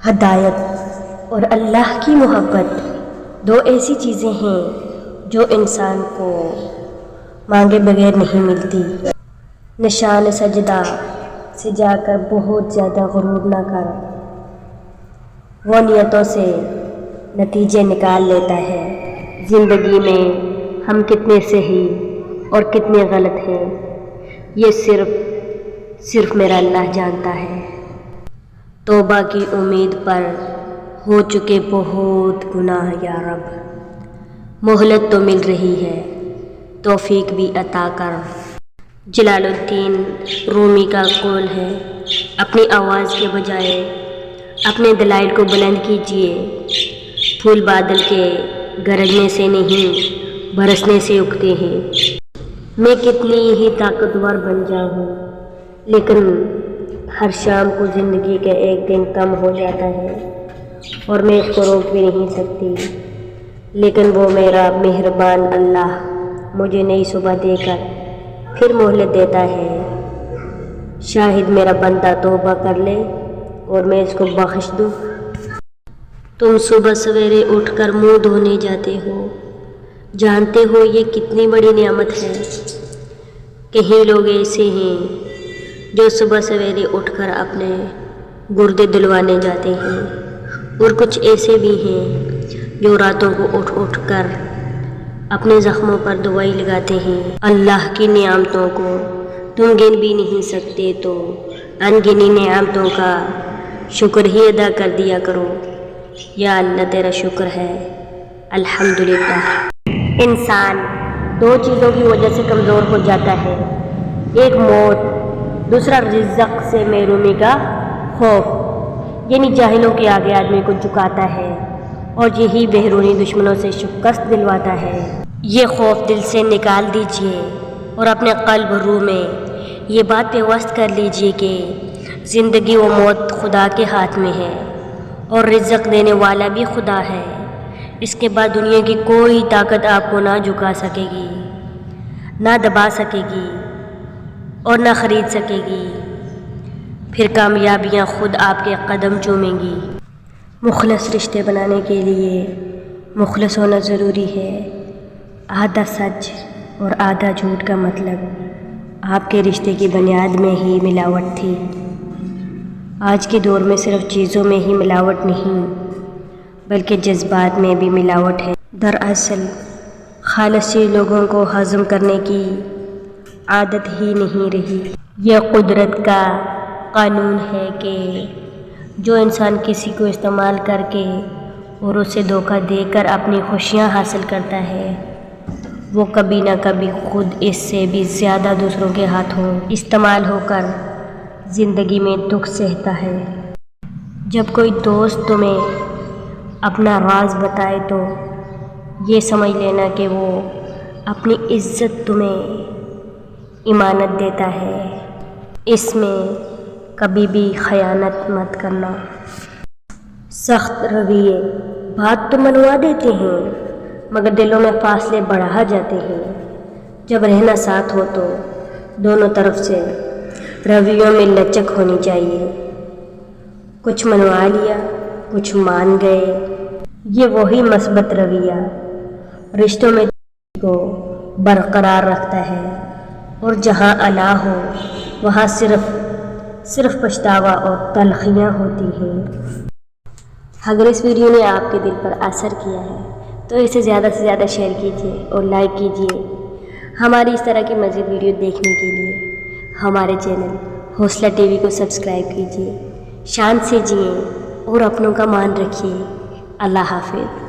ہدایت اور اللہ کی محبت دو ایسی چیزیں ہیں جو انسان کو مانگے بغیر نہیں ملتی۔ نشان سجدہ سے جا کر بہت زیادہ غرور نہ کر، وہ نیتوں سے نتیجے نکال لیتا ہے۔ زندگی میں ہم کتنے صحیح اور کتنے غلط ہیں یہ صرف میرا اللہ جانتا ہے۔ توبہ کی امید پر ہو چکے بہت گناہ یا رب، مہلت تو مل رہی ہے، توفیق بھی عطا کر۔ جلال الدین رومی کا قول ہے، اپنی آواز کے بجائے اپنے دلائل کو بلند کیجیے۔ پھول بادل کے گرجنے سے نہیں برسنے سے اگتے ہیں۔ میں کتنی ہی طاقتور بن جاؤں لیکن ہر شام کو زندگی کا ایک دن کم ہو جاتا ہے اور میں اس کو روک بھی نہیں سکتی، لیکن وہ میرا مہربان اللہ مجھے نئی صبح دے کر پھر مہلت دیتا ہے۔ شاہد میرا بندہ توبہ کر لے اور میں اس کو بخش دوں۔ تم صبح سویرے اٹھ کر منہ دھونے جاتے ہو، جانتے ہو یہ کتنی بڑی نعمت ہے۔ کہیں لوگ ایسے ہیں جو صبح سویرے اٹھ کر اپنے گردے دھلوانے جاتے ہیں، اور کچھ ایسے بھی ہیں جو راتوں کو اٹھ کر اپنے زخموں پر دوائی لگاتے ہیں۔ اللہ کی نعمتوں کو تم گن بھی نہیں سکتے تو ان گنی نعمتوں کا شکر ہی ادا کر دیا کرو۔ یا اللہ تیرا شکر ہے، الحمدللہ۔ انسان دو چیزوں کی وجہ سے کمزور ہو جاتا ہے، ایک موت، دوسرا رزق سے محرومی کا خوف، یعنی جاہلوں کے آگے آدمی کو جھکاتا ہے اور یہی بیرونی دشمنوں سے شکست دلواتا ہے۔ یہ خوف دل سے نکال دیجئے اور اپنے قلب و روح میں یہ بات پیوست کر لیجئے کہ زندگی و موت خدا کے ہاتھ میں ہے اور رزق دینے والا بھی خدا ہے۔ اس کے بعد دنیا کی کوئی طاقت آپ کو نہ جھکا سکے گی، نہ دبا سکے گی اور نہ خرید سکے گی۔ پھر کامیابیاں خود آپ کے قدم چومیں گی۔ مخلص رشتے بنانے کے لیے مخلص ہونا ضروری ہے۔ آدھا سچ اور آدھا جھوٹ کا مطلب آپ کے رشتے کی بنیاد میں ہی ملاوٹ تھی۔ آج کے دور میں صرف چیزوں میں ہی ملاوٹ نہیں بلکہ جذبات میں بھی ملاوٹ ہے۔ دراصل خالصی لوگوں کو ہضم کرنے کی عادت ہی نہیں رہی۔ یہ قدرت کا قانون ہے کہ جو انسان کسی کو استعمال کر کے اور اسے دھوکہ دے کر اپنی خوشیاں حاصل کرتا ہے، وہ کبھی نہ کبھی خود اس سے بھی زیادہ دوسروں کے ہاتھوں استعمال ہو کر زندگی میں دکھ سہتا ہے۔ جب کوئی دوست تمہیں اپنا راز بتائے تو یہ سمجھ لینا کہ وہ اپنی عزت تمہیں امانت دیتا ہے۔ اس میں کبھی بھی خیانت مت کرنا۔ سخت رویے بات تو منوا دیتے ہیں مگر دلوں میں فاصلے بڑھا جاتے ہیں۔ جب رہنا ساتھ ہو تو دونوں طرف سے رویوں میں لچک ہونی چاہیے۔ کچھ منوا لیا، کچھ مان گئے، یہ وہی مثبت رویہ رشتوں میں کو برقرار رکھتا ہے، اور جہاں الا ہو وہاں صرف پچھتاوا اور تلخیاں ہوتی ہیں۔ اگر اس ویڈیو نے آپ کے دل پر اثر کیا ہے تو اسے زیادہ سے زیادہ شیئر کیجیے اور لائک کیجیے۔ ہماری اس طرح کی مزید ویڈیو دیکھنے کے لیے ہمارے چینل حوصلہ ٹی وی کو سبسکرائب کیجیے۔ شان سے جئیں اور اپنوں کا مان رکھیے۔ اللہ حافظ۔